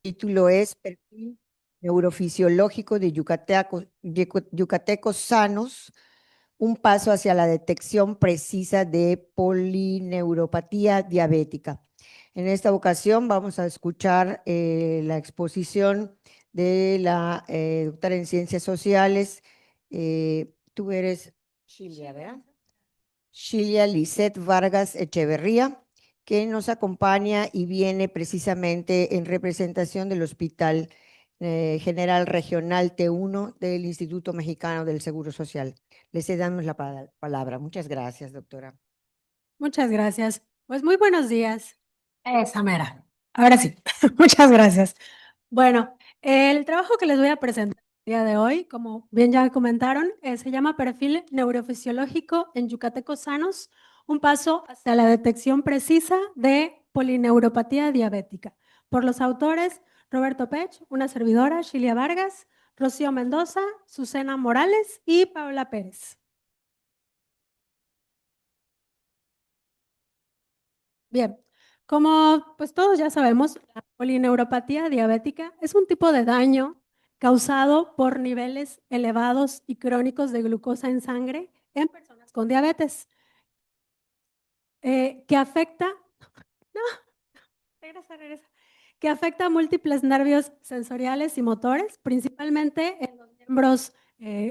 Título es Perfil Neurofisiológico de yucatecos sanos, un paso hacia la detección precisa de polineuropatía diabética. En esta ocasión vamos a escuchar la exposición de la doctora en Ciencias Sociales. Tú eres Silvia, ¿verdad? Shilia Lisset Vargas Echeverría, que nos acompaña y viene precisamente en representación del Hospital General Regional T1 del Instituto Mexicano del Seguro Social. Les damos la palabra. Muchas gracias, doctora. Muchas gracias. Pues muy buenos días. Esa mera. Ahora sí, muchas gracias. Bueno, el trabajo que les voy a presentar el día de hoy, como bien ya comentaron, se llama Perfil Neurofisiológico en Yucatecos Sanos, un paso hacia la detección precisa de polineuropatía diabética. Por los autores Roberto Pech, una servidora, Shilia Vargas, Rocío Mendoza, Susana Morales y Paula Pérez. Bien, como pues todos ya sabemos, la polineuropatía diabética es un tipo de daño causado por niveles elevados y crónicos de glucosa en sangre en personas con diabetes, que afecta, no, regresa, que afecta a múltiples nervios sensoriales y motores, principalmente en los miembros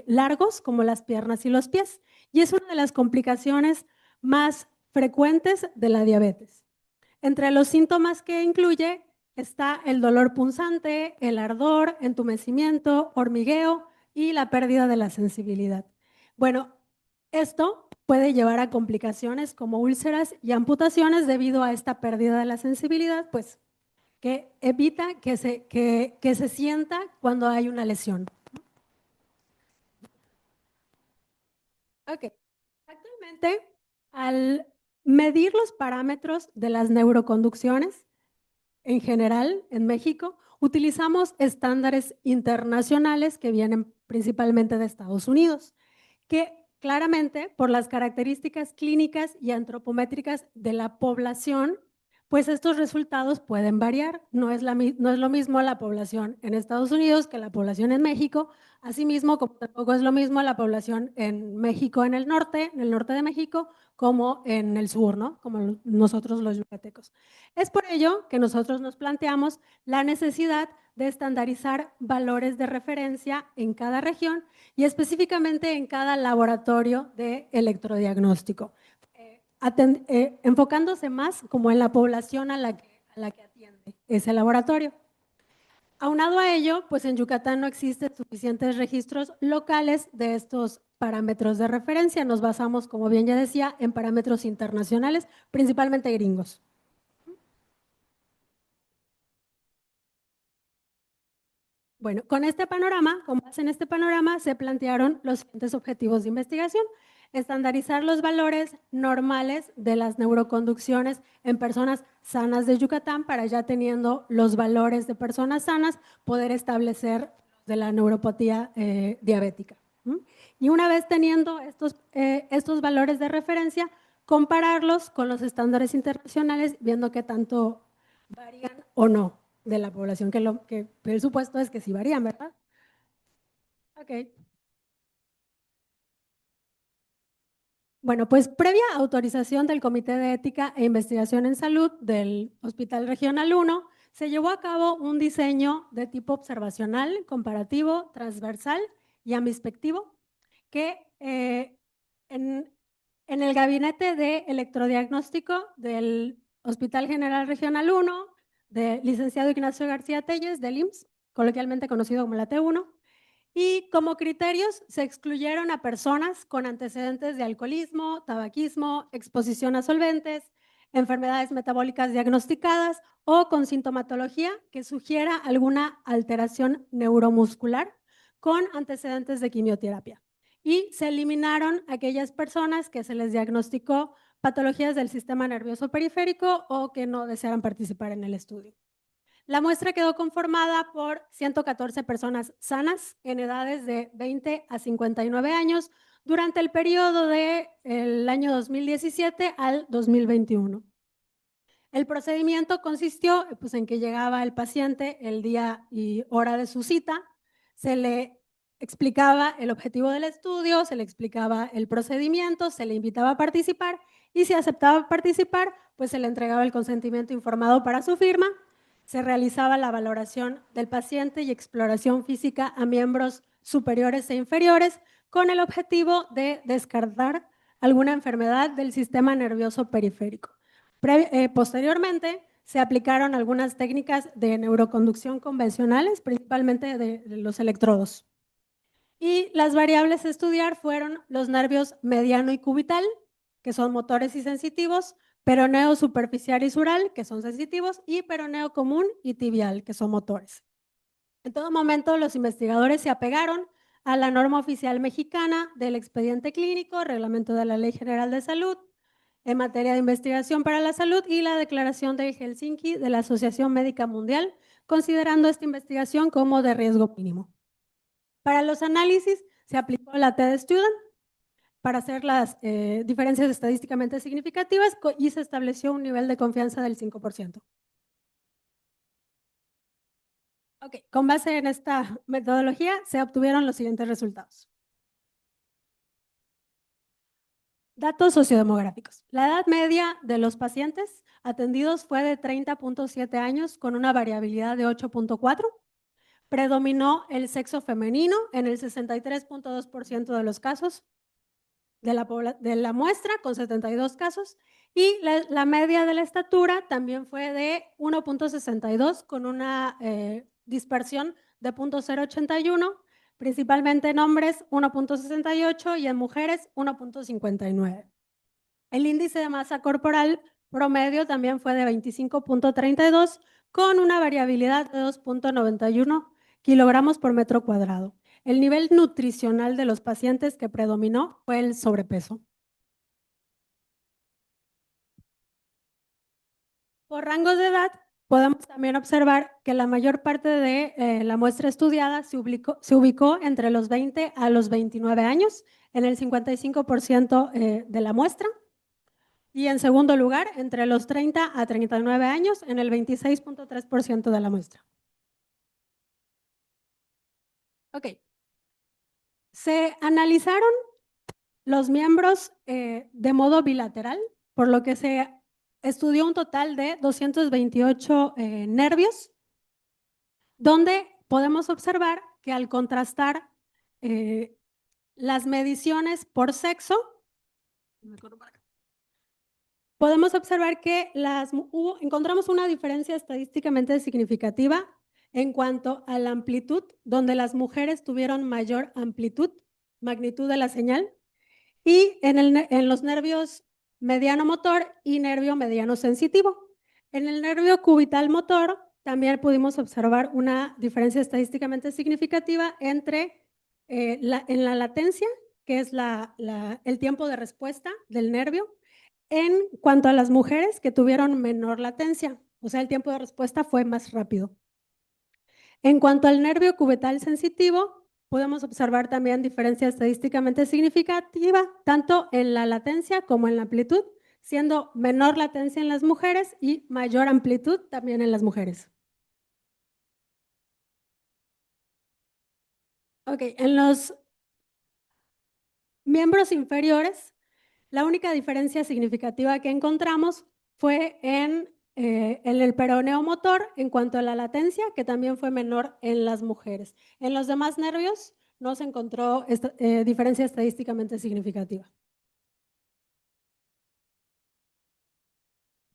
largos como las piernas y los pies, y es una de las complicaciones más frecuentes de la diabetes. Entre los síntomas que incluye está el dolor punzante, el ardor, entumecimiento, hormigueo y la pérdida de la sensibilidad. Bueno, esto puede llevar a complicaciones como úlceras y amputaciones debido a esta pérdida de la sensibilidad, pues que evita que se sienta cuando hay una lesión. Ok. Actualmente, al medir los parámetros de las neuroconducciones, en general, en México, utilizamos estándares internacionales que vienen principalmente de Estados Unidos, que claramente por las características clínicas y antropométricas de la población, pues estos resultados pueden variar. No es lo mismo la población en Estados Unidos que la población en México, asimismo como tampoco es lo mismo la población en México en el norte de México, como en el sur, ¿no? Como nosotros los yucatecos. Es por ello que nosotros nos planteamos la necesidad de estandarizar valores de referencia en cada región y específicamente en cada laboratorio de electrodiagnóstico, enfocándose más como en la población a la que atiende ese laboratorio. Aunado a ello, pues en Yucatán no existen suficientes registros locales de estos parámetros de referencia. Nos basamos, como bien ya decía, en parámetros internacionales, principalmente gringos. Bueno, con este panorama, con base en este panorama, se plantearon los siguientes objetivos de investigación: estandarizar los valores normales de las neuroconducciones en personas sanas de Yucatán para, ya teniendo los valores de personas sanas, poder establecer de la neuropatía diabética. Y una vez teniendo estos valores de referencia, compararlos con los estándares internacionales, viendo qué tanto varían o no de la población, que el supuesto es que sí varían, ¿verdad? Ok. Bueno, pues previa autorización del Comité de Ética e Investigación en Salud del Hospital Regional 1, se llevó a cabo un diseño de tipo observacional, comparativo, transversal y amispectivo, que en, en el gabinete de electrodiagnóstico del Hospital General Regional 1, del licenciado Ignacio García Telles, del IMSS, coloquialmente conocido como la T1, y como criterios se excluyeron a personas con antecedentes de alcoholismo, tabaquismo, exposición a solventes, enfermedades metabólicas diagnosticadas o con sintomatología que sugiera alguna alteración neuromuscular con antecedentes de quimioterapia. Y se eliminaron aquellas personas que se les diagnosticó patologías del sistema nervioso periférico o que no desearan participar en el estudio. La muestra quedó conformada por 114 personas sanas en edades de 20 a 59 años durante el periodo del año 2017 al 2021. El procedimiento consistió pues, en que llegaba el paciente el día y hora de su cita, se le explicaba el objetivo del estudio, se le explicaba el procedimiento, se le invitaba a participar y si aceptaba participar, pues se le entregaba el consentimiento informado para su firma, se realizaba la valoración del paciente y exploración física a miembros superiores e inferiores con el objetivo de descartar alguna enfermedad del sistema nervioso periférico. Posteriormente, se aplicaron algunas técnicas de neuroconducción convencionales, principalmente de los electrodos. Y las variables a estudiar fueron los nervios mediano y cubital, que son motores y sensitivos, peroneo superficial y sural, que son sensitivos, y peroneo común y tibial, que son motores. En todo momento, los investigadores se apegaron a la norma oficial mexicana del expediente clínico, reglamento de la Ley General de Salud, en materia de investigación para la salud y la declaración de Helsinki de la Asociación Médica Mundial, considerando esta investigación como de riesgo mínimo. Para los análisis se aplicó la T-Student para hacer las diferencias estadísticamente significativas y se estableció un nivel de confianza del 5%. Ok, con base en esta metodología se obtuvieron los siguientes resultados. Datos sociodemográficos. La edad media de los pacientes atendidos fue de 30.7 años con una variabilidad de 8.4. Predominó el sexo femenino en el 63.2% de los casos de la muestra, con 72 casos, y la media de la estatura también fue de 1.62 con una dispersión de 0.081, principalmente en hombres 1.68 y en mujeres 1.59. El índice de masa corporal promedio también fue de 25.32 con una variabilidad de 2.91 kilogramos por metro cuadrado. El nivel nutricional de los pacientes que predominó fue el sobrepeso. Por rangos de edad, podemos también observar que la mayor parte de la muestra estudiada se ubicó entre los 20 a los 29 años, en el 55% de la muestra. Y en segundo lugar, entre los 30 a 39 años, en el 26.3% de la muestra. Ok. Se analizaron los miembros de modo bilateral, por lo que se estudió un total de 228 nervios, donde podemos observar que al contrastar las mediciones por sexo, podemos observar que encontramos una diferencia estadísticamente significativa en cuanto a la amplitud, donde las mujeres tuvieron mayor magnitud de la señal, y en los nervios mediano motor y nervio mediano sensitivo. En el nervio cubital motor también pudimos observar una diferencia estadísticamente significativa entre en la latencia, que es el tiempo de respuesta del nervio, en cuanto a las mujeres que tuvieron menor latencia, o sea, el tiempo de respuesta fue más rápido. En cuanto al nervio cubital sensitivo, podemos observar también diferencia estadísticamente significativa, tanto en la latencia como en la amplitud, siendo menor latencia en las mujeres y mayor amplitud también en las mujeres. Ok, en los miembros inferiores, la única diferencia significativa que encontramos fue en el peroneo motor en cuanto a la latencia, que también fue menor en las mujeres. En los demás nervios no se encontró diferencia estadísticamente significativa.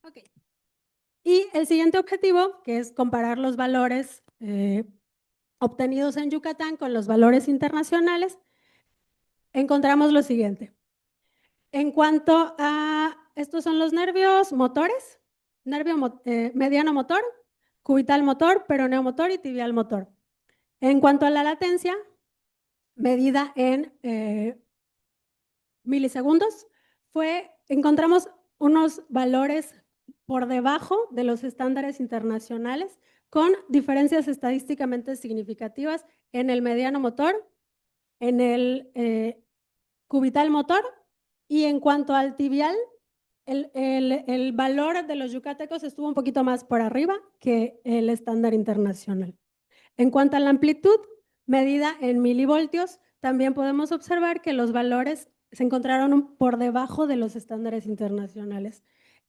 Ok. Y el siguiente objetivo, que es comparar los valores obtenidos en Yucatán con los valores internacionales, encontramos lo siguiente. En cuanto a, estos son los nervios motores, nervio mediano motor, cubital motor, peroneo motor y tibial motor. En cuanto a la latencia, medida en milisegundos, encontramos unos valores por debajo de los estándares internacionales con diferencias estadísticamente significativas en el mediano motor, en el cubital motor y en cuanto al tibial, el valor de los yucatecos estuvo un poquito más por arriba que el estándar internacional. En cuanto a la amplitud, medida en milivoltios, también podemos observar que los valores se encontraron por debajo de los estándares internacionales.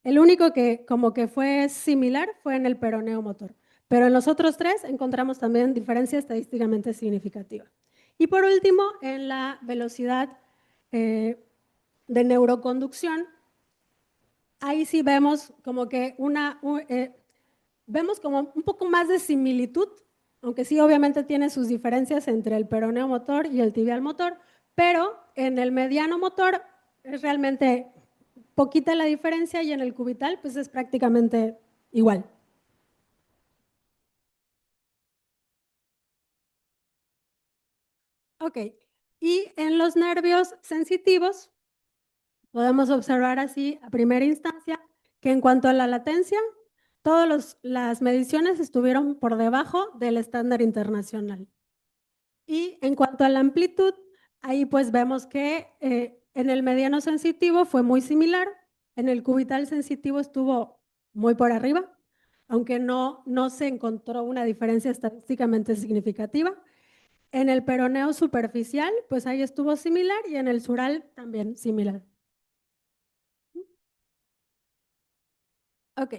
El único que como que fue similar fue en el peroneo motor, pero en los otros tres encontramos también diferencia estadísticamente significativa. Y por último, en la velocidad de neuroconducción, ahí sí vemos como que vemos como un poco más de similitud, aunque sí obviamente tiene sus diferencias entre el peroneo motor y el tibial motor, pero en el mediano motor es realmente poquita la diferencia y en el cubital pues es prácticamente igual. Ok, y en los nervios sensitivos podemos observar así a primera instancia que en cuanto a la latencia, todas las mediciones estuvieron por debajo del estándar internacional. Y en cuanto a la amplitud, ahí pues vemos que en el mediano sensitivo fue muy similar, en el cubital sensitivo estuvo muy por arriba, aunque no se encontró una diferencia estadísticamente significativa. En el peroneo superficial, pues ahí estuvo similar y en el sural también similar. Ok,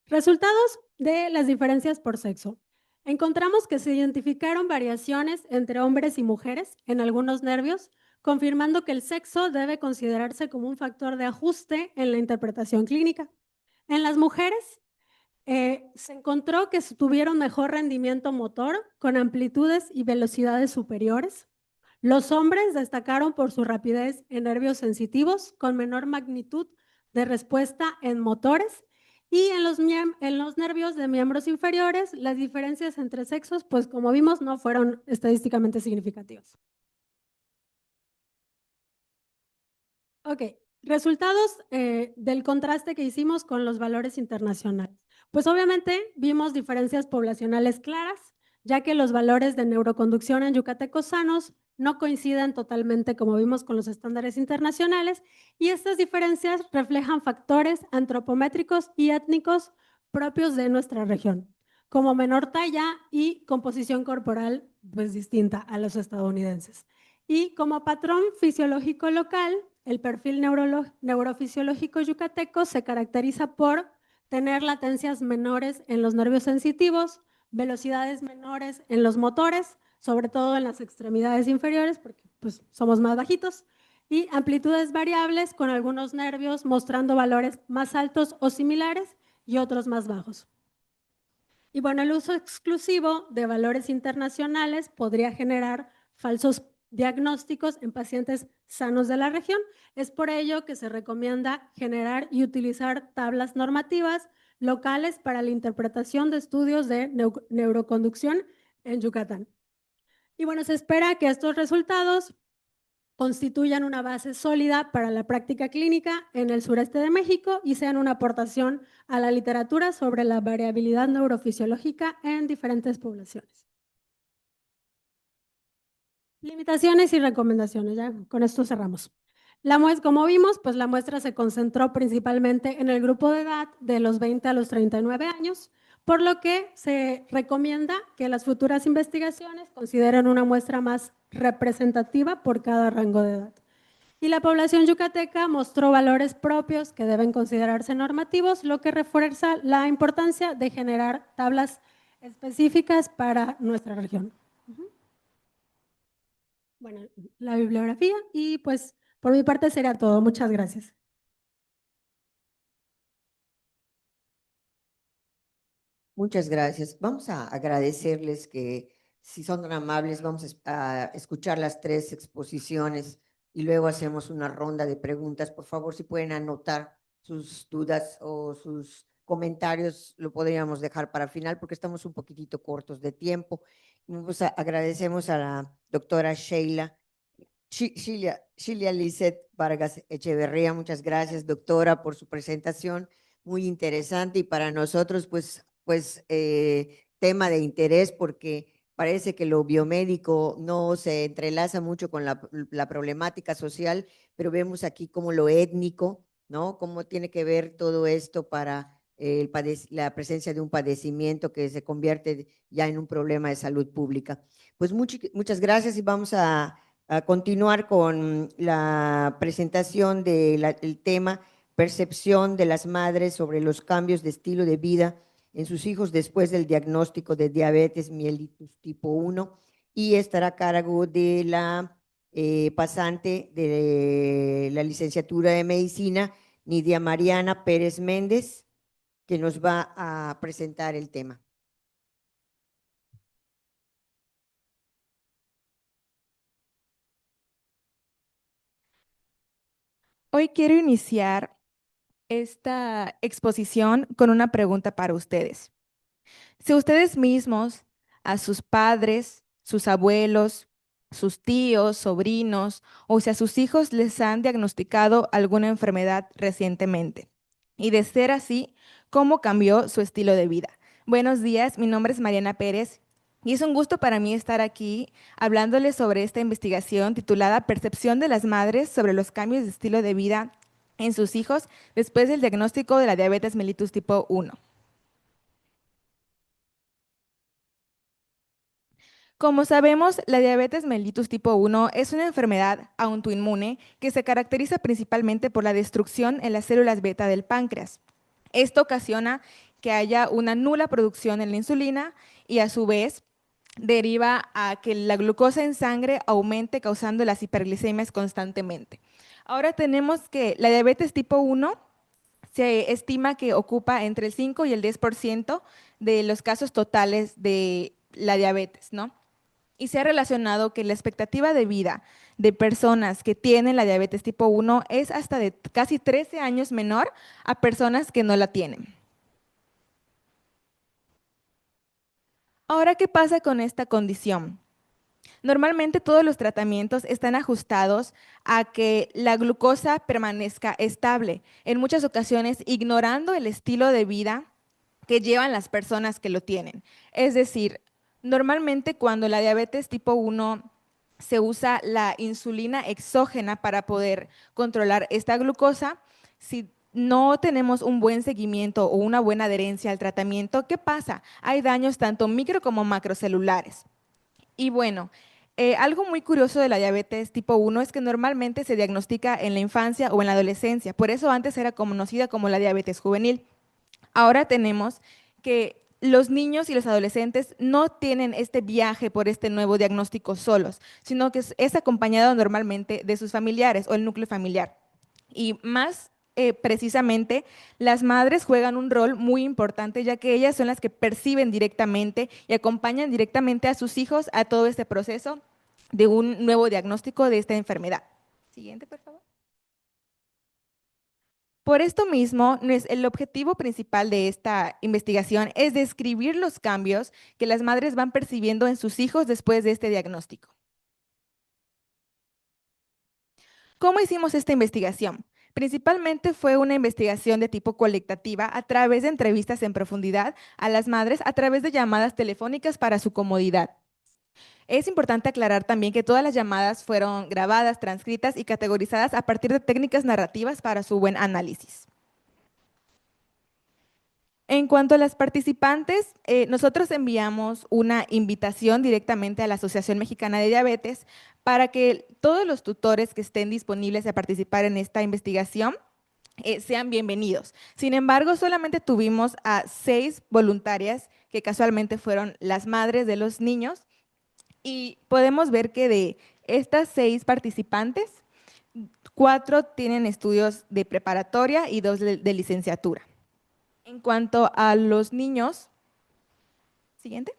resultados de las diferencias por sexo. Encontramos que se identificaron variaciones entre hombres y mujeres en algunos nervios, confirmando que el sexo debe considerarse como un factor de ajuste en la interpretación clínica. En las mujeres se encontró que tuvieron mejor rendimiento motor con amplitudes y velocidades superiores. Los hombres destacaron por su rapidez en nervios sensitivos con menor magnitud de respuesta en motores y en los nervios de miembros inferiores las diferencias entre sexos, pues como vimos, no fueron estadísticamente significativas. Ok, resultados del contraste que hicimos con los valores internacionales. Pues obviamente vimos diferencias poblacionales claras, ya que los valores de neuroconducción en yucatecos sanos no coinciden totalmente como vimos con los estándares internacionales y estas diferencias reflejan factores antropométricos y étnicos propios de nuestra región, como menor talla y composición corporal pues distinta a los estadounidenses. Y como patrón fisiológico local, el perfil neurofisiológico yucateco se caracteriza por tener latencias menores en los nervios sensitivos, velocidades menores en los motores, sobre todo en las extremidades inferiores, porque pues, somos más bajitos, y amplitudes variables con algunos nervios mostrando valores más altos o similares y otros más bajos. Y bueno, el uso exclusivo de valores internacionales podría generar falsos diagnósticos en pacientes sanos de la región. Es por ello que se recomienda generar y utilizar tablas normativas locales para la interpretación de estudios de neuroconducción en Yucatán. Y bueno, se espera que estos resultados constituyan una base sólida para la práctica clínica en el sureste de México y sean una aportación a la literatura sobre la variabilidad neurofisiológica en diferentes poblaciones. Limitaciones y recomendaciones, ya con esto cerramos. Como vimos, pues la muestra se concentró principalmente en el grupo de edad de los 20 a los 39 años, por lo que se recomienda que las futuras investigaciones consideren una muestra más representativa por cada rango de edad. Y la población yucateca mostró valores propios que deben considerarse normativos, lo que refuerza la importancia de generar tablas específicas para nuestra región. Bueno, la bibliografía y pues por mi parte sería todo. Muchas gracias. Muchas gracias. Vamos a agradecerles que, si son tan amables, vamos a escuchar las tres exposiciones y luego hacemos una ronda de preguntas. Por favor, si pueden anotar sus dudas o sus comentarios, lo podríamos dejar para final porque estamos un poquitito cortos de tiempo. Agradecemos a la doctora Sheila Lizeth Vargas Echeverría. Muchas gracias, doctora, por su presentación. Muy interesante y para nosotros, tema de interés porque parece que lo biomédico no se entrelaza mucho con la problemática social, pero vemos aquí como lo étnico ¿no? ¿Cómo tiene que ver todo esto para la presencia de un padecimiento que se convierte ya en un problema de salud pública? Pues muchas gracias y vamos a continuar con la presentación del tema percepción de las madres sobre los cambios de estilo de vida en sus hijos después del diagnóstico de diabetes mellitus tipo 1 y estará a cargo de la pasante de la licenciatura de medicina, Nidia Mariana Pérez Méndez, que nos va a presentar el tema. Hoy quiero iniciar esta exposición con una pregunta para ustedes. Si ustedes mismos, a sus padres, sus abuelos, sus tíos, sobrinos, o si a sus hijos les han diagnosticado alguna enfermedad recientemente, y de ser así, ¿cómo cambió su estilo de vida? Buenos días, mi nombre es Mariana Pérez y es un gusto para mí estar aquí hablándoles sobre esta investigación titulada Percepción de las madres sobre los cambios de estilo de vida en sus hijos después del diagnóstico de la diabetes mellitus tipo 1. Como sabemos, la diabetes mellitus tipo 1 es una enfermedad autoinmune que se caracteriza principalmente por la destrucción en las células beta del páncreas. Esto ocasiona que haya una nula producción en la insulina y a su vez deriva a que la glucosa en sangre aumente causando las hiperglicemias constantemente. Ahora tenemos que la diabetes tipo 1 se estima que ocupa entre el 5 y el 10% de los casos totales de la diabetes, ¿no? Y se ha relacionado que la expectativa de vida de personas que tienen la diabetes tipo 1 es hasta de casi 13 años menor a personas que no la tienen. Ahora, ¿qué pasa con esta condición? Normalmente todos los tratamientos están ajustados a que la glucosa permanezca estable, en muchas ocasiones ignorando el estilo de vida que llevan las personas que lo tienen. Es decir, normalmente cuando la diabetes tipo 1 se usa la insulina exógena para poder controlar esta glucosa, si no tenemos un buen seguimiento o una buena adherencia al tratamiento, ¿qué pasa? Hay daños tanto micro como macrocelulares. Y bueno, algo muy curioso de la diabetes tipo 1 es que normalmente se diagnostica en la infancia o en la adolescencia. Por eso antes era conocida como la diabetes juvenil. Ahora tenemos que los niños y los adolescentes no tienen este viaje por este nuevo diagnóstico solos, sino que es acompañado normalmente de sus familiares o el núcleo familiar. Y más precisamente, las madres juegan un rol muy importante, ya que ellas son las que perciben directamente y acompañan directamente a sus hijos a todo este proceso de un nuevo diagnóstico de esta enfermedad. Siguiente, por favor. Por esto mismo, el objetivo principal de esta investigación es describir los cambios que las madres van percibiendo en sus hijos después de este diagnóstico. ¿Cómo hicimos esta investigación? Principalmente fue una investigación de tipo colectativa a través de entrevistas en profundidad a las madres a través de llamadas telefónicas para su comodidad. Es importante aclarar también que todas las llamadas fueron grabadas, transcritas y categorizadas a partir de técnicas narrativas para su buen análisis. En cuanto a las participantes, nosotros enviamos una invitación directamente a la Asociación Mexicana de Diabetes para que todos los tutores que estén disponibles a participar en esta investigación sean bienvenidos. Sin embargo, solamente tuvimos a 6 voluntarias que casualmente fueron las madres de los niños y podemos ver que de estas 6 participantes, 4 tienen estudios de preparatoria y 2 de licenciatura. En cuanto a los niños, siguiente.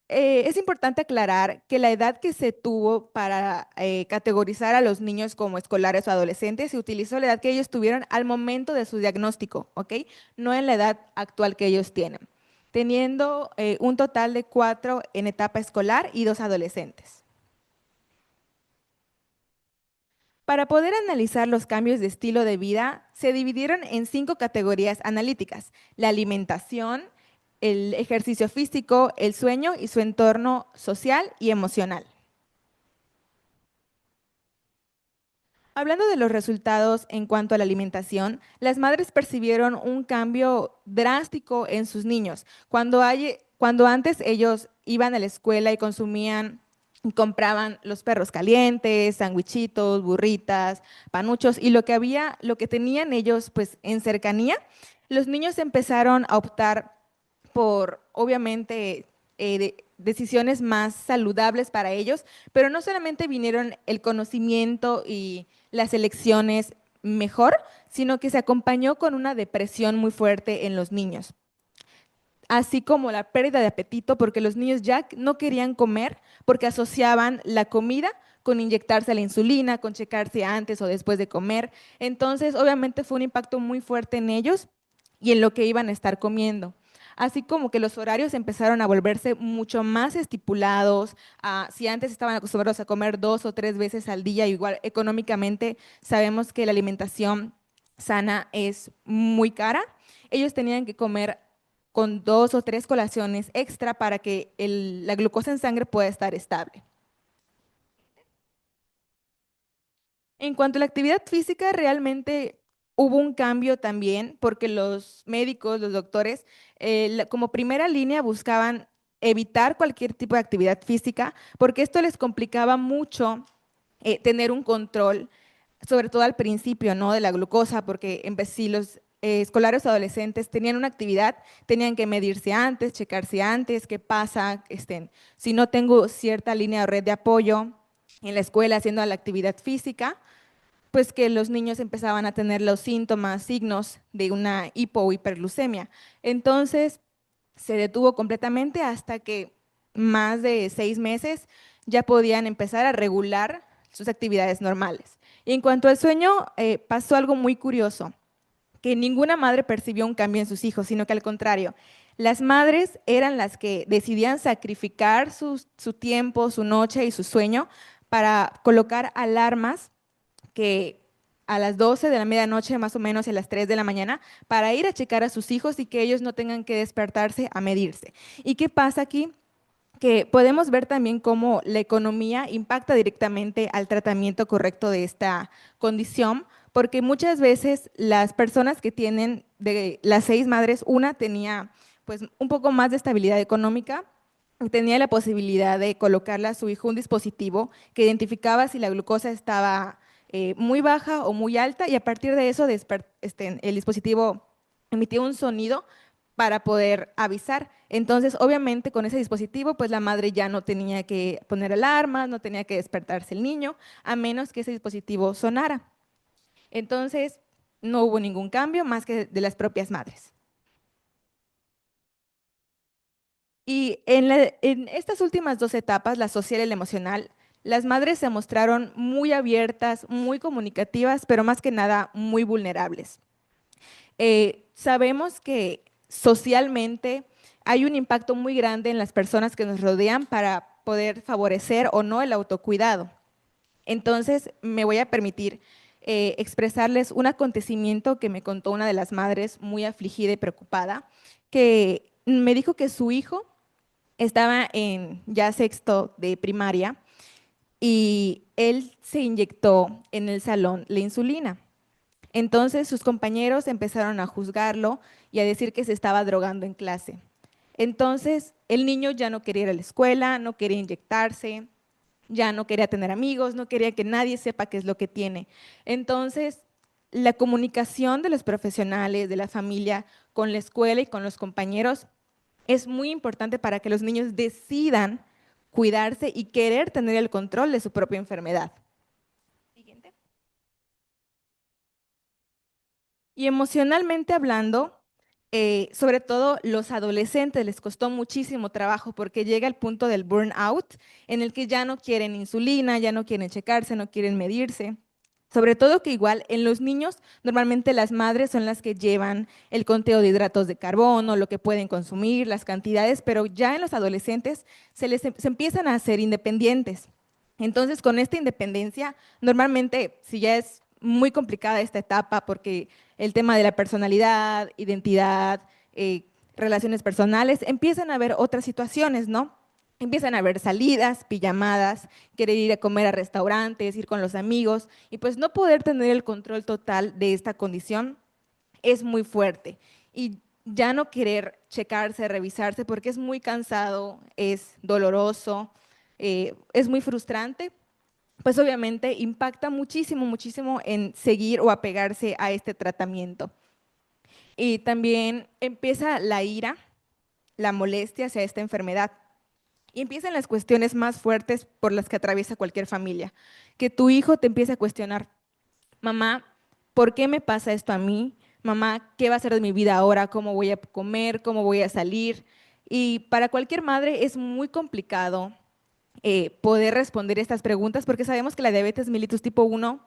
Es importante aclarar que la edad que se tuvo para categorizar a los niños como escolares o adolescentes se utilizó la edad que ellos tuvieron al momento de su diagnóstico, ¿ok? No en la edad actual que ellos tienen, teniendo un total de 4 en etapa escolar y 2 adolescentes. Para poder analizar los cambios de estilo de vida, se dividieron en 5 categorías analíticas: la alimentación, el ejercicio físico, el sueño y su entorno social y emocional. Hablando de los resultados en cuanto a la alimentación, las madres percibieron un cambio drástico en sus niños. Cuando antes ellos iban a la escuela y consumían y compraban los perros calientes, sandwichitos, burritas, panuchos y lo que tenían ellos pues en cercanía, los niños empezaron a optar por, obviamente, decisiones más saludables para ellos, pero no solamente vinieron el conocimiento y las elecciones mejor, sino que se acompañó con una depresión muy fuerte en los niños, así como la pérdida de apetito, porque los niños ya no querían comer porque asociaban la comida con inyectarse la insulina, con checarse antes o después de comer. Entonces, obviamente fue un impacto muy fuerte en ellos y en lo que iban a estar comiendo. Así como que los horarios empezaron a volverse mucho más estipulados. Si antes estaban acostumbrados a comer 2 o 3 veces al día, igual económicamente sabemos que la alimentación sana es muy cara. Ellos tenían que comer con 2 o 3 colaciones extra para que la glucosa en sangre pueda estar estable. En cuanto a la actividad física, realmente hubo un cambio también porque los médicos, los doctores, como primera línea buscaban evitar cualquier tipo de actividad física porque esto les complicaba mucho tener un control, sobre todo al principio, ¿no? De la glucosa, porque si los escolares o adolescentes tenían una actividad, tenían que medirse antes, checarse antes, qué pasa, si no tengo cierta línea o red de apoyo en la escuela haciendo la actividad física, pues que los niños empezaban a tener los síntomas, signos de una hipo o hiperglucemia. Entonces, se detuvo completamente hasta que más de 6 meses ya podían empezar a regular sus actividades normales. Y en cuanto al sueño, pasó algo muy curioso, que ninguna madre percibió un cambio en sus hijos, sino que al contrario, las madres eran las que decidían sacrificar su tiempo, su noche y su sueño para colocar alarmas que a las 12 de la medianoche más o menos y a las 3 de la mañana para ir a checar a sus hijos y que ellos no tengan que despertarse a medirse. ¿Y qué pasa aquí? Que podemos ver también cómo la economía impacta directamente al tratamiento correcto de esta condición, porque muchas veces las personas que tienen de las 6 madres, una tenía pues un poco más de estabilidad económica, y tenía la posibilidad de colocarle a su hijo un dispositivo que identificaba si la glucosa estaba muy baja o muy alta y a partir de eso el dispositivo emitía un sonido para poder avisar. Entonces, obviamente, con ese dispositivo, pues la madre ya no tenía que poner alarmas, no tenía que despertarse el niño, a menos que ese dispositivo sonara. Entonces, no hubo ningún cambio más que de las propias madres. Y en estas últimas 2 etapas, la social y la emocional, las madres se mostraron muy abiertas, muy comunicativas, pero más que nada muy vulnerables. Sabemos que socialmente hay un impacto muy grande en las personas que nos rodean para poder favorecer o no el autocuidado. Entonces, me voy a permitir expresarles un acontecimiento que me contó una de las madres muy afligida y preocupada, que me dijo que su hijo estaba en ya sexto de primaria y él se inyectó en el salón la insulina. Entonces sus compañeros empezaron a juzgarlo y a decir que se estaba drogando en clase. Entonces el niño ya no quería ir a la escuela, no quería inyectarse, ya no quería tener amigos, no quería que nadie sepa qué es lo que tiene. Entonces la comunicación de los profesionales, de la familia, con la escuela y con los compañeros es muy importante para que los niños decidan cuidarse y querer tener el control de su propia enfermedad. Siguiente. Y emocionalmente hablando, sobre todo los adolescentes les costó muchísimo trabajo porque llega el punto del burnout en el que ya no quieren insulina, ya no quieren checarse, no quieren medirse. Sobre todo que igual en los niños normalmente las madres son las que llevan el conteo de hidratos de carbono, lo que pueden consumir, las cantidades, pero ya en los adolescentes se empiezan a hacer independientes. Entonces con esta independencia, normalmente si ya es muy complicada esta etapa porque el tema de la personalidad, identidad, relaciones personales, empiezan a haber otras situaciones, ¿no? Empiezan a haber salidas, pijamadas, querer ir a comer a restaurantes, ir con los amigos y pues no poder tener el control total de esta condición es muy fuerte. Y ya no querer checarse, revisarse, porque es muy cansado, es doloroso, es muy frustrante, pues obviamente impacta muchísimo, muchísimo en seguir o apegarse a este tratamiento. Y también empieza la ira, la molestia hacia esta enfermedad. Y empiezan las cuestiones más fuertes por las que atraviesa cualquier familia. Que tu hijo te empiece a cuestionar: mamá, ¿por qué me pasa esto a mí? Mamá, ¿qué va a ser de mi vida ahora? ¿Cómo voy a comer? ¿Cómo voy a salir? Y para cualquier madre es muy complicado poder responder estas preguntas porque sabemos que la diabetes mellitus tipo 1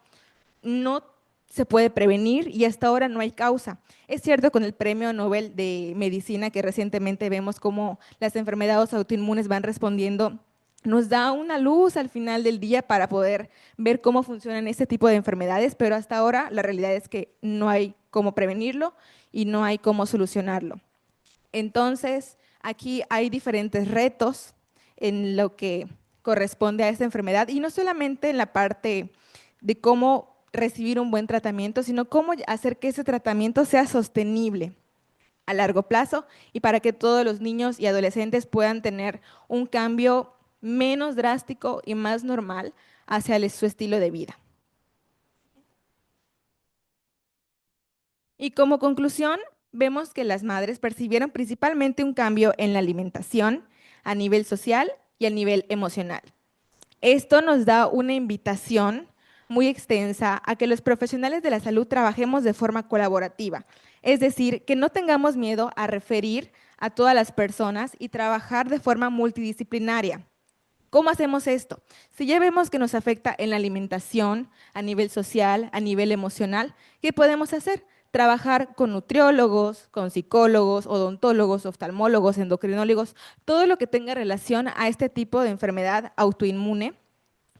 no se puede prevenir y hasta ahora no hay causa. Es cierto, con el Premio Nobel de Medicina que recientemente vemos cómo las enfermedades autoinmunes van respondiendo, nos da una luz al final del día para poder ver cómo funcionan este tipo de enfermedades, pero hasta ahora la realidad es que no hay cómo prevenirlo y no hay cómo solucionarlo. Entonces, aquí hay diferentes retos en lo que corresponde a esta enfermedad y no solamente en la parte de cómo recibir un buen tratamiento, sino cómo hacer que ese tratamiento sea sostenible a largo plazo y para que todos los niños y adolescentes puedan tener un cambio menos drástico y más normal hacia su estilo de vida. Y como conclusión, vemos que las madres percibieron principalmente un cambio en la alimentación a nivel social y a nivel emocional. Esto nos da una invitación muy extensa a que los profesionales de la salud trabajemos de forma colaborativa, es decir, que no tengamos miedo a referir a todas las personas y trabajar de forma multidisciplinaria. ¿Cómo hacemos esto? Si ya vemos que nos afecta en la alimentación, a nivel social, a nivel emocional, ¿qué podemos hacer? Trabajar con nutriólogos, con psicólogos, odontólogos, oftalmólogos, endocrinólogos, todo lo que tenga relación a este tipo de enfermedad autoinmune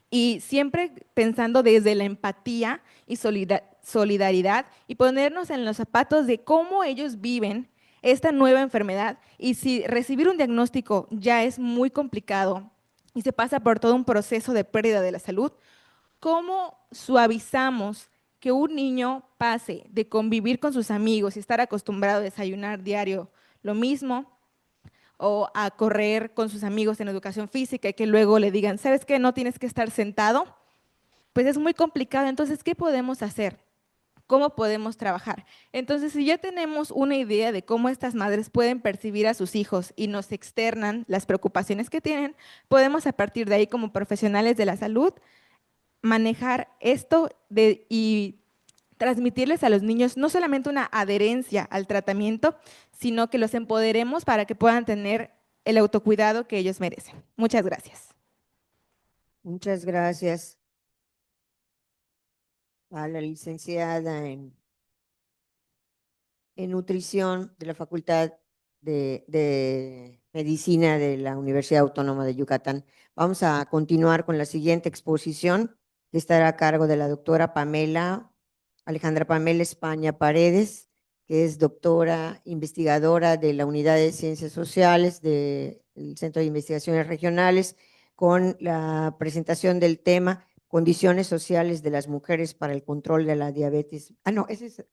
y siempre pensando desde la empatía y solidaridad y ponernos en los zapatos de cómo ellos viven esta nueva enfermedad y si recibir un diagnóstico ya es muy complicado y se pasa por todo un proceso de pérdida de la salud, ¿cómo suavizamos que un niño pase de convivir con sus amigos y estar acostumbrado a desayunar diario lo mismo o a correr con sus amigos en educación física y que luego le digan, ¿sabes qué? No tienes que estar sentado? Pues es muy complicado. Entonces, ¿qué podemos hacer? ¿Cómo podemos trabajar? Entonces, si ya tenemos una idea de cómo estas madres pueden percibir a sus hijos y nos externan las preocupaciones que tienen, podemos a partir de ahí como profesionales de la salud manejar esto y transmitirles a los niños no solamente una adherencia al tratamiento, sino que los empoderemos para que puedan tener el autocuidado que ellos merecen. Muchas gracias. Muchas gracias a la licenciada en nutrición de la Facultad de Medicina de la Universidad Autónoma de Yucatán. Vamos a continuar con la siguiente exposición, que estará a cargo de la doctora Alejandra Pamela España Paredes, que es doctora investigadora de la Unidad de Ciencias Sociales del Centro de Investigaciones Regionales, con la presentación del tema Condiciones sociales de las mujeres para el control de la diabetes. Ah, no, ese es,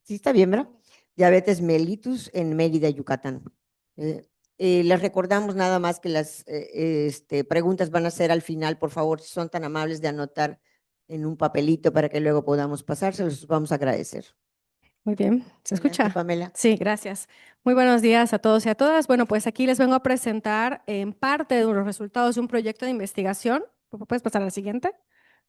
sí está bien, ¿verdad? Diabetes mellitus en Mérida, Yucatán. Les recordamos nada más que las preguntas van a ser al final, por favor, si son tan amables de anotar en un papelito para que luego podamos pasárselos, vamos a agradecer. Muy bien, ¿se Adelante, escucha? Pamela. Sí, gracias. Muy buenos días a todos y a todas. Bueno, pues aquí les vengo a presentar en parte de los resultados de un proyecto de investigación. ¿Puedes pasar a la siguiente?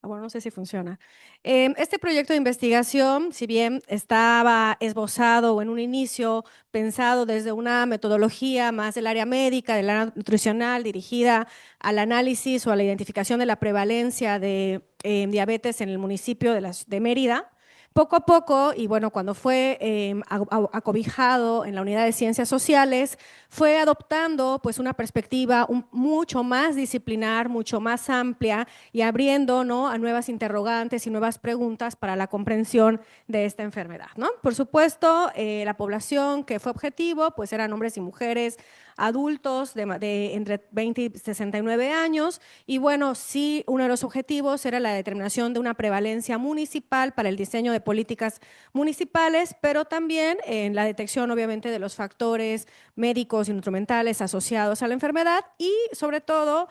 Bueno, no sé si funciona. Este proyecto de investigación, si bien estaba esbozado o en un inicio pensado desde una metodología más del área médica, del área nutricional, dirigida al análisis o a la identificación de la prevalencia de diabetes en el municipio de Mérida, poco a poco, y bueno, cuando fue acobijado en la unidad de ciencias sociales, fue adoptando pues una perspectiva mucho más disciplinar, mucho más amplia y abriendo, ¿no?, a nuevas interrogantes y nuevas preguntas para la comprensión de esta enfermedad, ¿no? Por supuesto, la población que fue objetivo pues eran hombres y mujeres adultos de entre 20 y 69 años. Y bueno, sí, uno de los objetivos era la determinación de una prevalencia municipal para el diseño de políticas municipales, pero también en la detección, obviamente, de los factores médicos y nutrimentales asociados a la enfermedad y, sobre todo,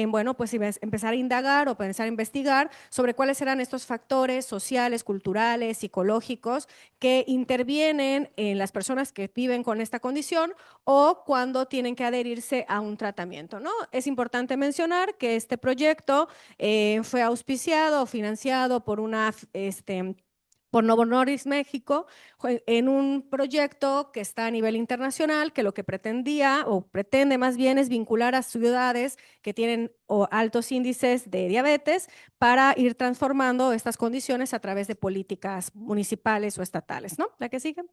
bueno, pues empezar a indagar o pensar a investigar sobre cuáles eran estos factores sociales, culturales, psicológicos que intervienen en las personas que viven con esta condición o cuando tienen que adherirse a un tratamiento, ¿no? Es importante mencionar que este proyecto fue auspiciado o financiado por por Novo Nordisk México, en un proyecto que está a nivel internacional, que lo que pretendía o pretende más bien es vincular a ciudades que tienen altos índices de diabetes para ir transformando estas condiciones a través de políticas municipales o estatales, ¿no? ¿La que sigue?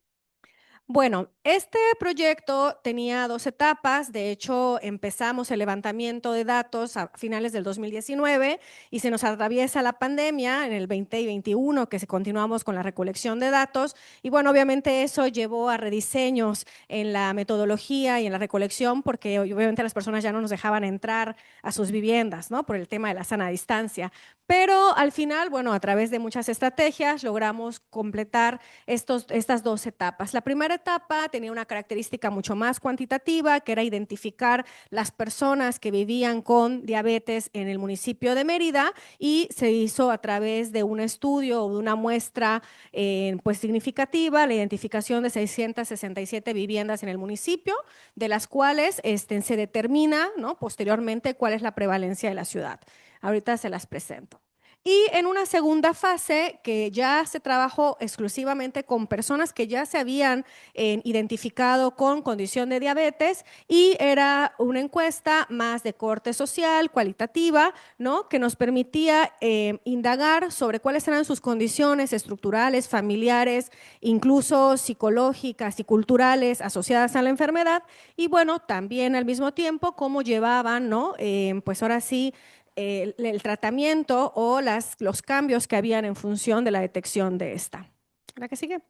Bueno, este proyecto tenía 2 etapas. De hecho, empezamos el levantamiento de datos a finales del 2019 y se nos atraviesa la pandemia en el 20 y 21, que continuamos con la recolección de datos. Y bueno, obviamente eso llevó a rediseños en la metodología y en la recolección, porque obviamente las personas ya no nos dejaban entrar a sus viviendas, ¿no? Por el tema de la sana distancia. Pero al final, bueno, a través de muchas estrategias logramos completar estas 2 etapas. La primera etapa tenía una característica mucho más cuantitativa, que era identificar las personas que vivían con diabetes en el municipio de Mérida y se hizo a través de un estudio o de una muestra pues significativa, la identificación de 667 viviendas en el municipio, de las cuales se determina, ¿no?, posteriormente cuál es la prevalencia de la ciudad. Ahorita se las presento. Y en una segunda fase, que ya se trabajó exclusivamente con personas que ya se habían identificado con condición de diabetes y era una encuesta más de corte social, cualitativa, ¿no?, que nos permitía indagar sobre cuáles eran sus condiciones estructurales, familiares, incluso psicológicas y culturales asociadas a la enfermedad y bueno, también al mismo tiempo cómo llevaban, ¿no?, pues ahora sí, el tratamiento o los cambios que habían en función de la detección de esta. ¿La que sigue?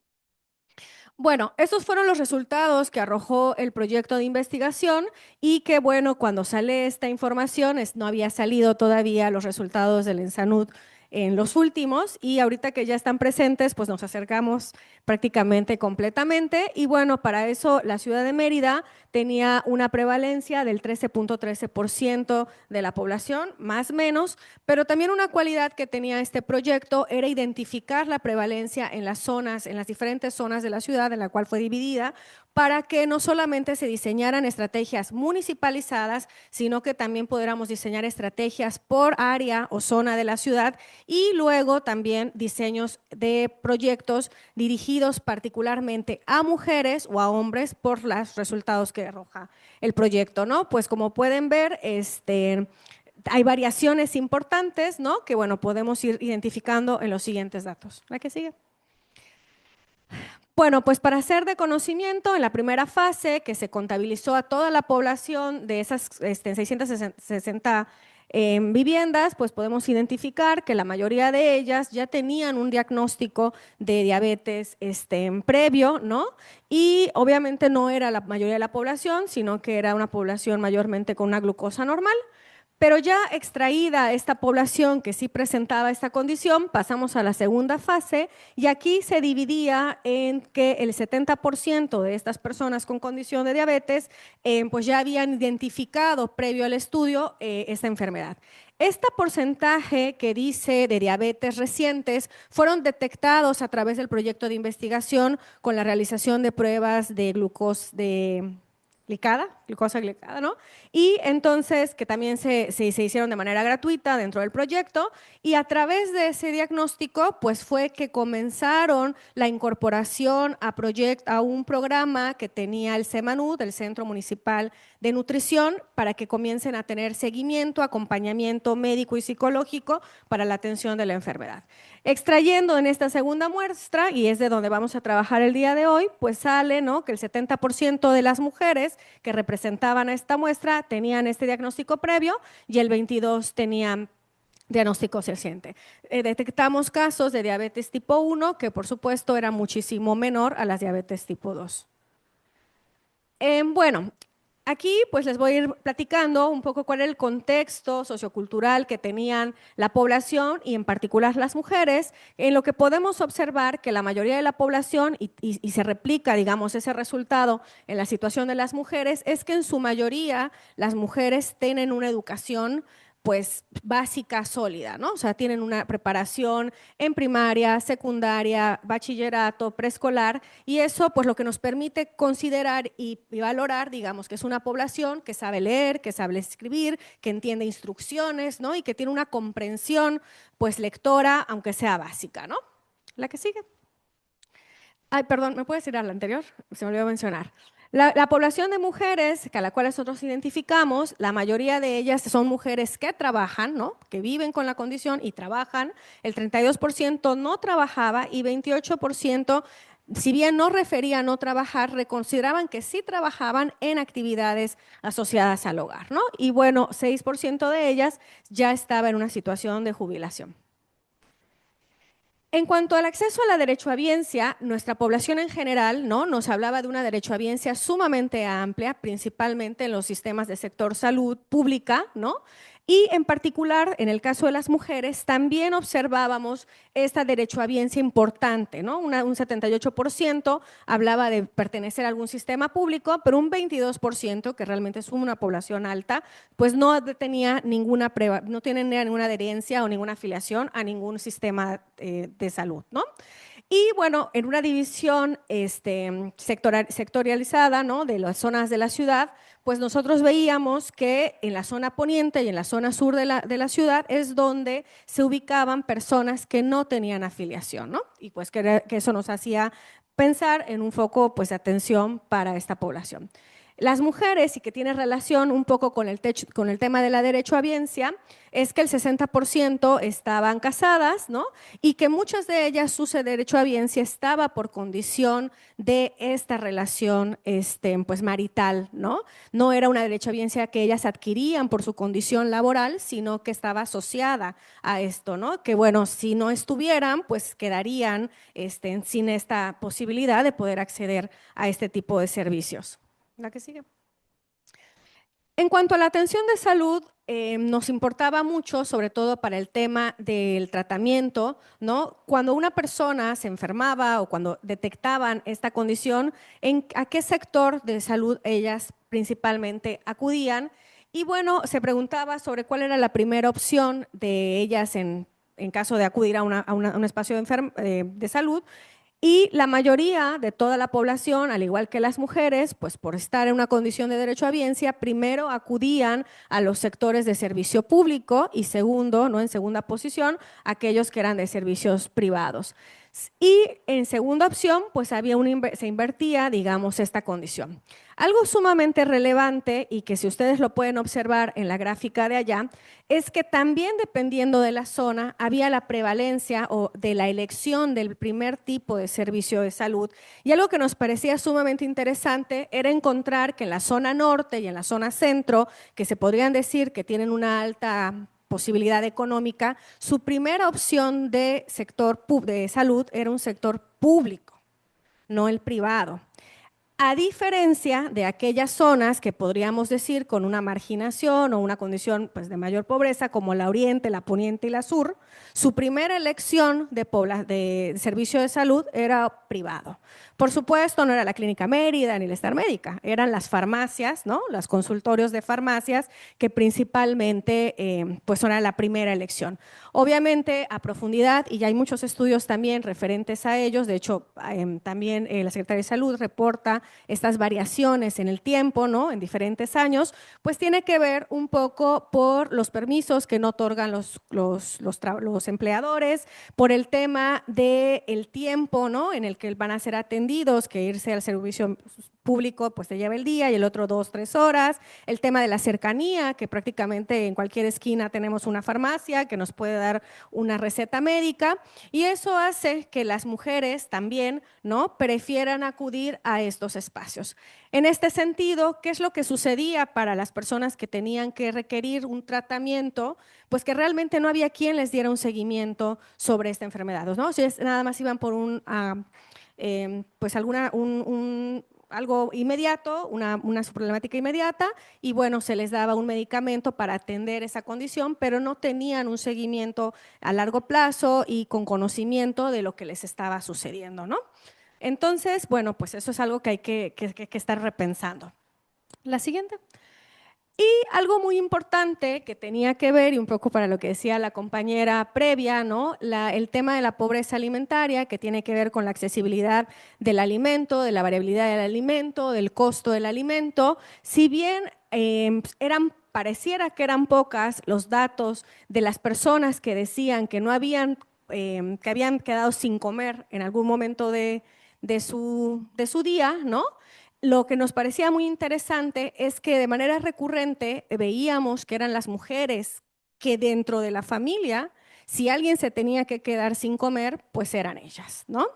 Bueno, estos fueron los resultados que arrojó el proyecto de investigación y que, bueno, cuando sale esta información, no había salido todavía los resultados del ENSANUD en los últimos y ahorita que ya están presentes, pues nos acercamos prácticamente completamente y bueno, para eso la ciudad de Mérida tenía una prevalencia del 13.13% de la población, más o menos, pero también una cualidad que tenía este proyecto era identificar la prevalencia en las zonas, en las diferentes zonas de la ciudad en la cual fue dividida, para que no solamente se diseñaran estrategias municipalizadas, sino que también pudiéramos diseñar estrategias por área o zona de la ciudad y luego también diseños de proyectos dirigidos particularmente a mujeres o a hombres por los resultados que arroja el proyecto, ¿no? Pues como pueden ver, hay variaciones importantes, ¿no?, que bueno, podemos ir identificando en los siguientes datos. ¿La que sigue? Bueno, pues para hacer de conocimiento, en la primera fase, que se contabilizó a toda la población de esas 660 viviendas, pues podemos identificar que la mayoría de ellas ya tenían un diagnóstico de diabetes previo, ¿no? Y obviamente no era la mayoría de la población, sino que era una población mayormente con una glucosa normal. Pero ya extraída esta población que sí presentaba esta condición, pasamos a la segunda fase y aquí se dividía en que el 70% de estas personas con condición de diabetes pues ya habían identificado previo al estudio esta enfermedad. Este porcentaje que dice de diabetes recientes fueron detectados a través del proyecto de investigación con la realización de pruebas de glucosa glicada, ¿no? Y entonces, que también se hicieron de manera gratuita dentro del proyecto, y a través de ese diagnóstico, pues fue que comenzaron la incorporación a un programa que tenía el CEMANUD, el Centro Municipal de Nutrición, para que comiencen a tener seguimiento, acompañamiento médico y psicológico para la atención de la enfermedad. Extrayendo en esta segunda muestra, y es de donde vamos a trabajar el día de hoy, pues sale, ¿no?, que el 70% de las mujeres que representaban a esta muestra tenían este diagnóstico previo y el 22% tenían diagnóstico reciente. Detectamos casos de diabetes tipo 1 que por supuesto era muchísimo menor a las diabetes tipo 2. Bueno, Aquí pues les voy a ir platicando un poco cuál era el contexto sociocultural que tenían la población y en particular las mujeres, en lo que podemos observar que la mayoría de la población, y se replica, digamos, ese resultado en la situación de las mujeres, es que en su mayoría las mujeres tienen una educación pues básica sólida, ¿no? O sea, tienen una preparación en primaria, secundaria, bachillerato, preescolar, y eso pues lo que nos permite considerar y valorar, digamos, que es una población que sabe leer, que sabe escribir, que entiende instrucciones, ¿no? Y que tiene una comprensión pues lectora, aunque sea básica, ¿no? La que sigue. Ay, perdón, ¿me puedes ir a la anterior? Se me olvidó mencionar. La población de mujeres a la cual nosotros identificamos, la mayoría de ellas son mujeres que trabajan, ¿no? Que viven con la condición y trabajan. El 32% no trabajaba y 28%, si bien no refería a no trabajar, reconsideraban que sí trabajaban en actividades asociadas al hogar, ¿no? Y bueno, 6% de ellas ya estaba en una situación de jubilación. En cuanto al acceso a la derechohabiencia, nuestra población en general, ¿no? Nos hablaba de una derechohabiencia sumamente amplia, principalmente en los sistemas de sector salud pública, ¿no? Y en particular, en el caso de las mujeres, también observábamos esta derechohabiencia importante, ¿no? Un 78% hablaba de pertenecer a algún sistema público, pero un 22%, que realmente es una población alta, pues no tenía ninguna no tienen ninguna adherencia o ninguna afiliación a ningún sistema de salud, ¿no? Y bueno, en una división sectorializada, ¿no? De las zonas de la ciudad, pues nosotros veíamos que en la zona poniente y en la zona sur de la ciudad es donde se ubicaban personas que no tenían afiliación, ¿no? Y pues que eso nos hacía pensar en un foco pues, de atención para esta población. Las mujeres, y que tiene relación un poco con el tema de la derechohabiencia, es que el 60% estaban casadas, ¿no? Y que muchas de ellas su derechohabiencia estaba por condición de esta relación pues marital, ¿no? No era una derechohabiencia que ellas adquirían por su condición laboral, sino que estaba asociada a esto, ¿no? Que bueno, si no estuvieran, pues quedarían sin esta posibilidad de poder acceder a este tipo de servicios. La que sigue. En cuanto a la atención de salud, nos importaba mucho, sobre todo para el tema del tratamiento, ¿no? Cuando una persona se enfermaba o cuando detectaban esta condición, ¿a qué sector de salud ellas principalmente acudían? Y bueno, se preguntaba sobre cuál era la primera opción de ellas en caso de acudir a un espacio de salud. Y la mayoría de toda la población, al igual que las mujeres, pues por estar en una condición de derechohabiencia, primero acudían a los sectores de servicio público y segundo, ¿no? En segunda posición, aquellos que eran de servicios privados. Y en segunda opción, pues se invertía, digamos, esta condición. Algo sumamente relevante y que si ustedes lo pueden observar en la gráfica de allá, es que también dependiendo de la zona había la prevalencia o de la elección del primer tipo de servicio de salud. Y algo que nos parecía sumamente interesante era encontrar que en la zona norte y en la zona centro, que se podrían decir que tienen una alta posibilidad económica, su primera opción de sector de salud era un sector público, no el privado. A diferencia de aquellas zonas que podríamos decir con una marginación o una condición pues, de mayor pobreza, como la oriente, la poniente y la sur, su primera elección de servicio de salud era privado. Por supuesto, no era la Clínica Mérida ni la Star Médica, eran las farmacias, ¿no? Los consultorios de farmacias que principalmente pues son la primera elección. Obviamente, a profundidad, y ya hay muchos estudios también referentes a ellos, de hecho, también la Secretaría de Salud reporta estas variaciones en el tiempo, ¿no? En diferentes años, pues tiene que ver un poco por los permisos que no otorgan los empleadores, por el tema del tiempo, ¿no? En el que van a ser atendidos, que irse al servicio público pues te lleva el día y el otro 2, 3 horas, el tema de la cercanía, que prácticamente en cualquier esquina tenemos una farmacia que nos puede dar una receta médica, y eso hace que las mujeres también, ¿no? Prefieran acudir a estos espacios. En este sentido, ¿qué es lo que sucedía para las personas que tenían que requerir un tratamiento? Pues que realmente no había quien les diera un seguimiento sobre esta enfermedad, ¿no? Si nada más iban por pues algo inmediato, una problemática inmediata, y bueno, se les daba un medicamento para atender esa condición, pero no tenían un seguimiento a largo plazo y con conocimiento de lo que les estaba sucediendo, ¿no? Entonces, bueno, pues eso es algo que hay que estar repensando. La siguiente. Y algo muy importante que tenía que ver, y un poco para lo que decía la compañera previa, ¿no? El tema de la pobreza alimentaria, que tiene que ver con la accesibilidad del alimento, de la variabilidad del alimento, del costo del alimento. Si bien pareciera que eran pocas los datos de las personas que decían que no habían, que habían quedado sin comer en algún momento de su día, ¿no? Lo que nos parecía muy interesante es que de manera recurrente veíamos que eran las mujeres que dentro de la familia, si alguien se tenía que quedar sin comer, pues eran ellas, ¿no?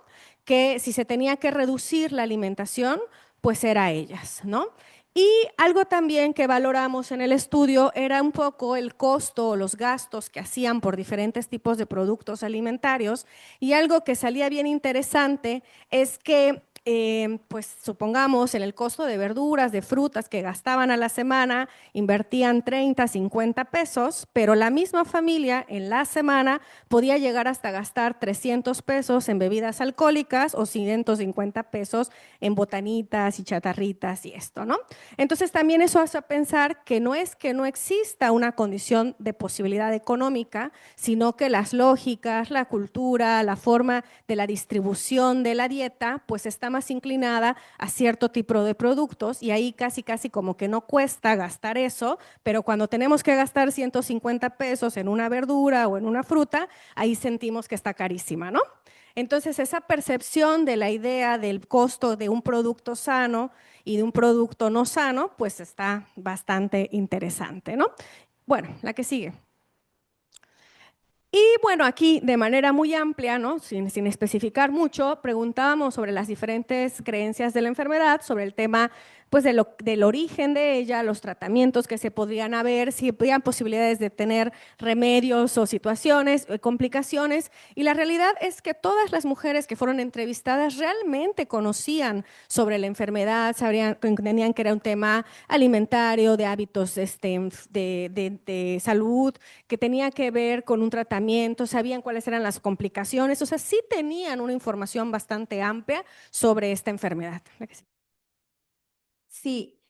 Que si se tenía que reducir la alimentación, pues era ellas, ¿no? Y algo también que valoramos en el estudio era un poco el costo o los gastos que hacían por diferentes tipos de productos alimentarios, y algo que salía bien interesante es que pues supongamos en el costo de verduras, de frutas que gastaban a la semana, invertían 30, 50 pesos, pero la misma familia en la semana podía llegar hasta gastar 300 pesos en bebidas alcohólicas o 150 pesos en botanitas y chatarritas y esto, ¿no? Entonces también eso hace pensar que no es que no exista una condición de posibilidad económica, sino que las lógicas, la cultura, la forma de la distribución de la dieta, pues está más inclinada a cierto tipo de productos, y ahí casi como que no cuesta gastar eso, pero cuando tenemos que gastar 150 pesos en una verdura o en una fruta, ahí sentimos que está carísima, ¿no? Entonces, esa percepción de la idea del costo de un producto sano y de un producto no sano, pues está bastante interesante, ¿no? Bueno, la que sigue. Y bueno, aquí de manera muy amplia, ¿no? Sin especificar mucho, preguntábamos sobre las diferentes creencias de la enfermedad, sobre el tema pues del origen de ella, los tratamientos que se podrían haber, si había posibilidades de tener remedios o situaciones, complicaciones. Y la realidad es que todas las mujeres que fueron entrevistadas realmente conocían sobre la enfermedad, tenían que era un tema alimentario, de hábitos de salud, que tenía que ver con un tratamiento, sabían cuáles eran las complicaciones, o sea, sí tenían una información bastante amplia sobre esta enfermedad. Sí,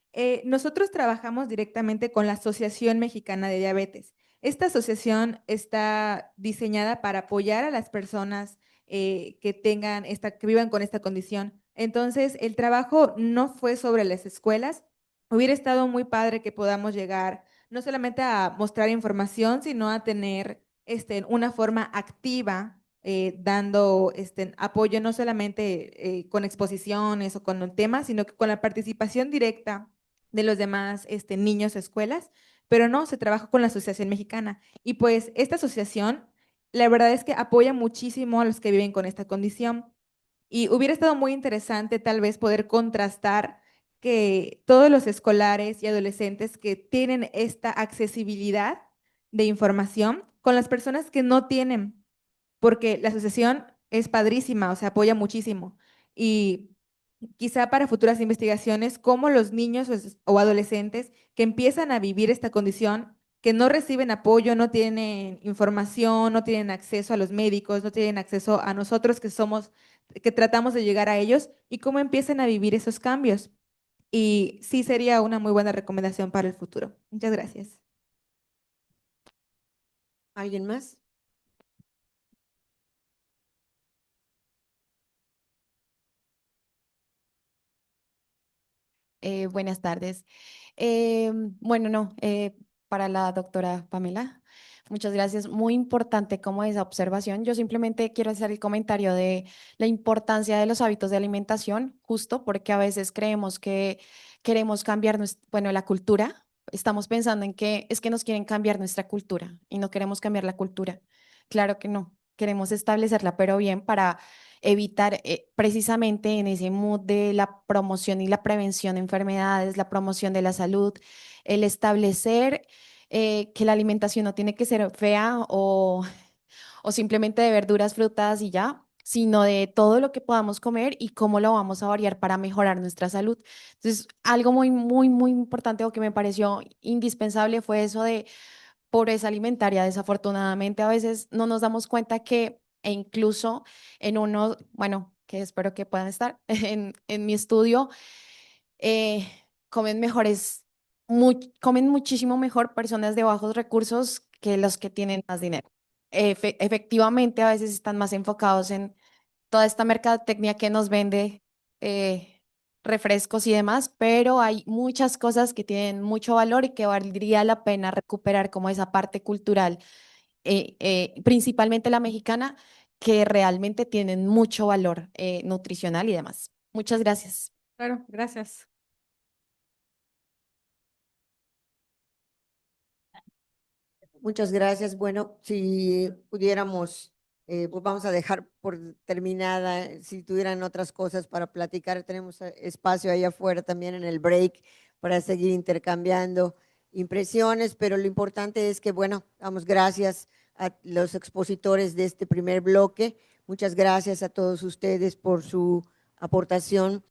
nosotros trabajamos directamente con la Asociación Mexicana de Diabetes. Esta asociación está diseñada para apoyar a las personas que vivan con esta condición. Entonces, el trabajo no fue sobre las escuelas. Hubiera estado muy padre que podamos llegar no solamente a mostrar información, sino a tener una forma activa dando apoyo no solamente con exposiciones o con un tema, sino que con la participación directa de los demás niños, escuelas, pero no, se trabaja con la Asociación Mexicana. Y pues esta asociación, la verdad es que apoya muchísimo a los que viven con esta condición. Y hubiera estado muy interesante tal vez poder contrastar que todos los escolares y adolescentes que tienen esta accesibilidad de información con las personas que no tienen, porque la asociación es padrísima, o sea, apoya muchísimo. Y quizá para futuras investigaciones, cómo los niños o adolescentes que empiezan a vivir esta condición, que no reciben apoyo, no tienen información, no tienen acceso a los médicos, no tienen acceso a nosotros que tratamos de llegar a ellos, y cómo empiezan a vivir esos cambios. Y sí sería una muy buena recomendación para el futuro. Muchas gracias. ¿Alguien más? Buenas tardes. Bueno, no, para la doctora Pamela, muchas gracias. Muy importante como esa observación. Yo simplemente quiero hacer el comentario de la importancia de los hábitos de alimentación, justo porque a veces creemos que queremos cambiar, bueno, la cultura. Estamos pensando en que es que nos quieren cambiar nuestra cultura y no queremos cambiar la cultura. Claro que no, queremos establecerla, pero bien para evitar precisamente en ese mood de la promoción y la prevención de enfermedades, la promoción de la salud, el establecer que la alimentación no tiene que ser fea o simplemente de verduras, frutas y ya, sino de todo lo que podamos comer y cómo lo vamos a variar para mejorar nuestra salud. Entonces, algo muy, muy, muy importante o que me pareció indispensable fue eso de pobreza alimentaria. Desafortunadamente, a veces no nos damos cuenta que, e incluso en uno, bueno, que espero que puedan estar en mi estudio, eh, comen mejores, comen muchísimo mejor personas de bajos recursos que los que tienen más dinero. Efectivamente, a veces están más enfocados en toda esta mercadotecnia que nos vende refrescos y demás, pero hay muchas cosas que tienen mucho valor y que valdría la pena recuperar como esa parte cultural, principalmente la mexicana, que realmente tienen mucho valor nutricional y demás. Muchas gracias. Claro, gracias. Muchas gracias. Bueno, si pudiéramos, pues vamos a dejar por terminada. Si tuvieran otras cosas para platicar, tenemos espacio ahí afuera también en el break para seguir intercambiando impresiones, pero lo importante es que, bueno, damos gracias a los expositores de este primer bloque. Muchas gracias a todos ustedes por su aportación